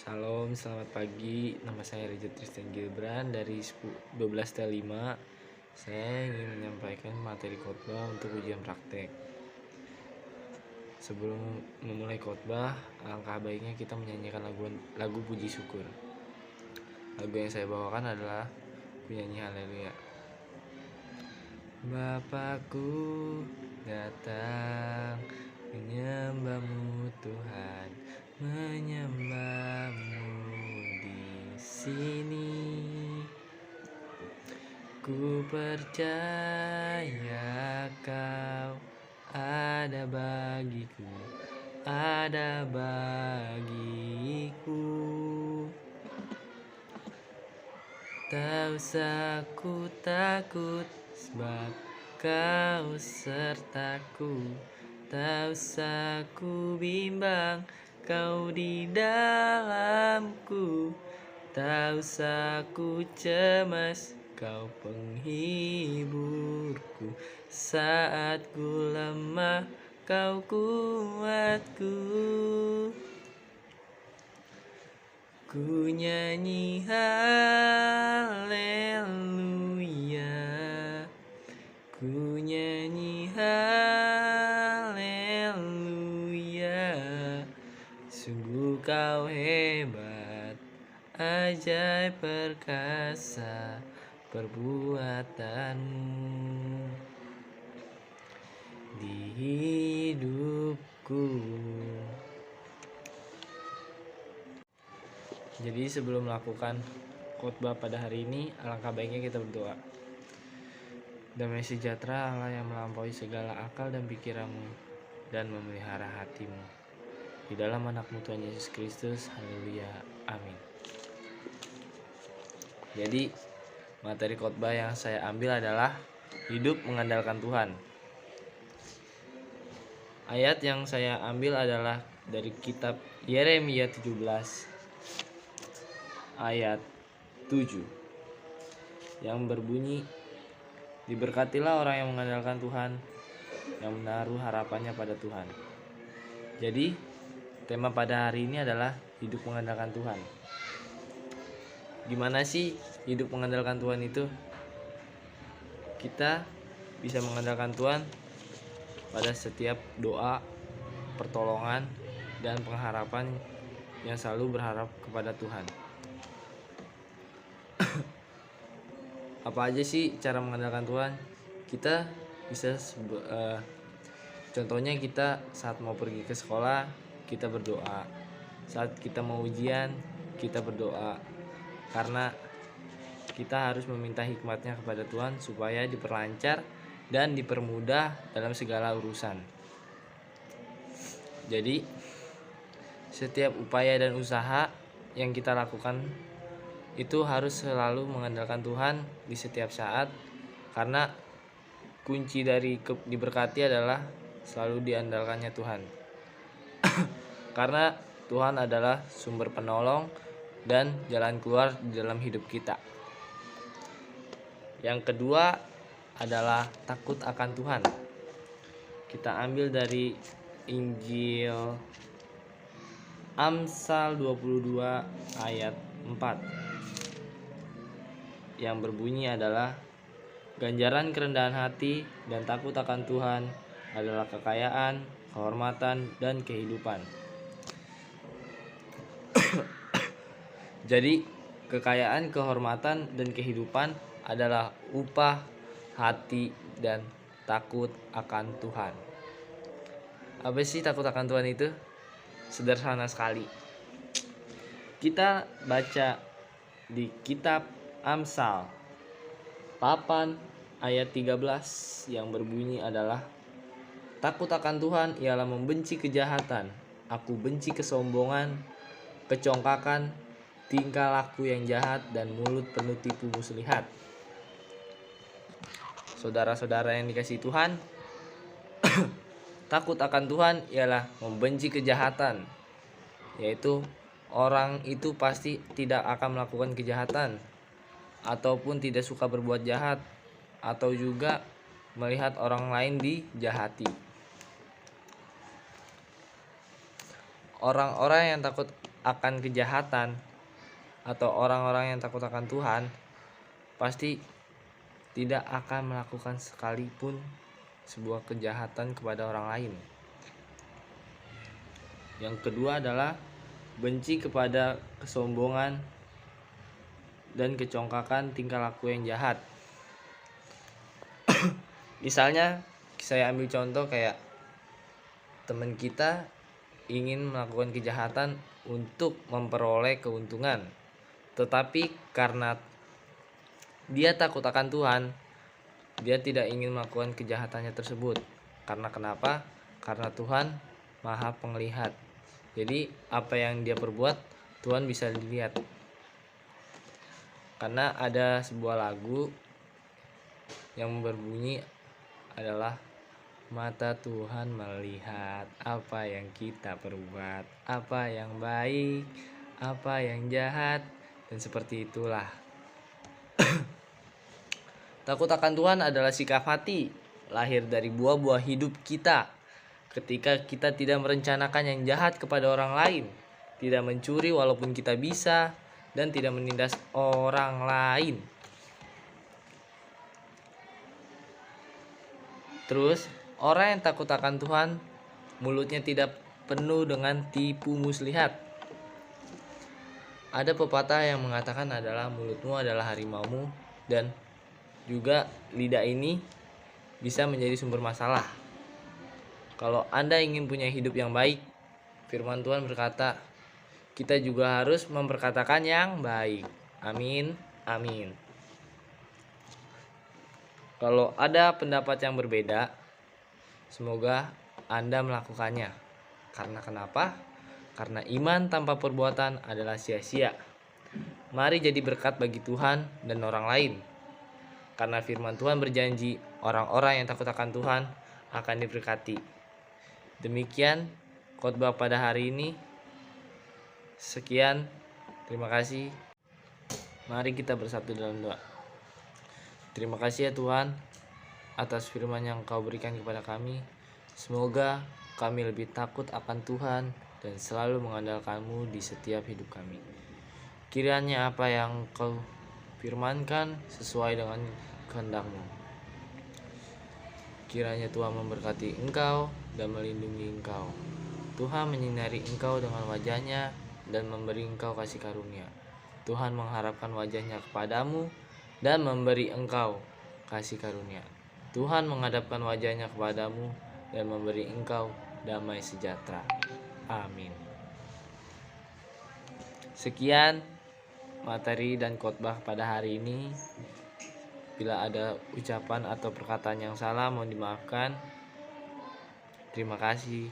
Salam, selamat pagi. Nama saya Reza Tristan Gilbran dari 12T5. Saya ingin menyampaikan materi khotbah untuk ujian praktek. Sebelum memulai khotbah, alangkah baiknya kita menyanyikan lagu puji syukur. Lagu yang saya bawakan adalah penyanyi Haleluya. Bapakku datang menyembahmu Tuhan, menyembahmu di sini. Ku percaya kau ada bagiku, ada bagiku. Tak usah ku takut, sebab kau sertaku. Tak usah ku bimbang, kau di dalamku. Tak usah ku cemas, kau penghiburku. Saat ku lemah, kau kuatku. Ku nyanyi haleluya, ku nyanyi haleluya. Sungguh kau hebat, ajaib perkasa perbuatanmu di hidupku. Jadi sebelum melakukan khotbah pada hari ini, alangkah baiknya kita berdoa. Damai sejahtera Allah yang melampaui segala akal dan pikiranmu dan memelihara hatimu. Di dalam anak-Mu Tuhan Yesus Kristus, haleluya, amin. Jadi materi khotbah yang saya ambil adalah hidup mengandalkan Tuhan. Ayat yang saya ambil adalah dari kitab Yeremia 17 ayat 7 yang berbunyi, diberkatilah orang yang mengandalkan Tuhan, yang menaruh harapannya pada Tuhan. Jadi tema pada hari ini adalah hidup mengandalkan Tuhan. Gimana sih hidup mengandalkan Tuhan itu? Kita bisa mengandalkan Tuhan pada setiap doa, pertolongan, dan pengharapan yang selalu berharap kepada Tuhan. Apa aja sih cara mengandalkan Tuhan? Kita bisa contohnya kita saat mau pergi ke sekolah, kita berdoa. Saat kita mau ujian, kita berdoa. Karena kita harus meminta hikmatnya kepada Tuhan supaya diperlancar dan dipermudah dalam segala urusan. Jadi setiap upaya dan usaha yang kita lakukan itu harus selalu mengandalkan Tuhan di setiap saat, karena kunci dari diberkati adalah selalu diandalkannya Tuhan. Karena Tuhan adalah sumber penolong dan jalan keluar di dalam hidup kita. Yang kedua adalah takut akan Tuhan. Kita ambil dari Injil Amsal 22 ayat 4 yang berbunyi adalah, ganjaran kerendahan hati dan takut akan Tuhan adalah kekayaan, kehormatan, dan kehidupan. Jadi kekayaan, kehormatan, dan kehidupan adalah upah hati dan takut akan Tuhan. Apa sih takut akan Tuhan itu? Sederhana sekali. Kita baca di kitab Amsal 8 ayat 13 yang berbunyi adalah, takut akan Tuhan ialah membenci kejahatan. Aku benci kesombongan, kecongkakan, tingkah laku yang jahat, dan mulut penuh tipu muslihat. Saudara-saudara yang dikasihi Tuhan, takut akan Tuhan ialah membenci kejahatan, yaitu orang itu pasti tidak akan melakukan kejahatan ataupun tidak suka berbuat jahat, atau juga melihat orang lain dijahati. Orang-orang yang takut akan kejahatan atau orang-orang yang takut akan Tuhan pasti tidak akan melakukan sekalipun sebuah kejahatan kepada orang lain. Yang kedua adalah benci kepada kesombongan dan kecongkakan tingkah laku yang jahat. Misalnya saya ambil contoh kayak teman kita ingin melakukan kejahatan untuk memperoleh keuntungan, tetapi karena dia takut akan Tuhan, dia tidak ingin melakukan kejahatannya tersebut. Karena kenapa? Karena Tuhan Maha Penglihat. Jadi apa yang dia perbuat Tuhan bisa dilihat. Karena ada sebuah lagu yang berbunyi adalah mata Tuhan melihat apa yang kita perbuat, apa yang baik, apa yang jahat, dan seperti itulah. Takut akan Tuhan adalah sikap hati, lahir dari buah-buah hidup kita. Ketika kita tidak merencanakan yang jahat kepada orang lain, tidak mencuri walaupun kita bisa, dan tidak menindas orang lain. Terus, orang yang takut akan Tuhan, mulutnya tidak penuh dengan tipu muslihat. Ada pepatah yang mengatakan adalah mulutmu adalah harimaumu, dan juga lidah ini bisa menjadi sumber masalah. Kalau Anda ingin punya hidup yang baik, firman Tuhan berkata, kita juga harus memperkatakan yang baik. Amin, amin. Kalau ada pendapat yang berbeda, semoga Anda melakukannya. Karena kenapa? Karena iman tanpa perbuatan adalah sia-sia. Mari jadi berkat bagi Tuhan dan orang lain. Karena firman Tuhan berjanji, orang-orang yang takut akan Tuhan akan diberkati. Demikian khotbah pada hari ini. Sekian, terima kasih. Mari kita bersatu dalam doa. Terima kasih ya Tuhan atas firman yang Kau berikan kepada kami. Semoga kami lebih takut akan Tuhan dan selalu mengandalkan-Mu di setiap hidup kami. Kiranya apa yang Kau firmankan sesuai dengan kehendak-Mu. Kiranya Tuhan memberkati Engkau dan melindungi Engkau. Tuhan menyinari Engkau dengan wajah-Nya dan memberi Engkau kasih karunia. Tuhan mengharapkan wajah-Nya kepadamu dan memberi Engkau kasih karunia. Tuhan menghadapkan wajah-Nya kepadamu dan memberi Engkau damai sejahtera. Amin. Sekian materi dan khotbah pada hari ini. Bila ada ucapan atau perkataan yang salah mohon dimaafkan. Terima kasih.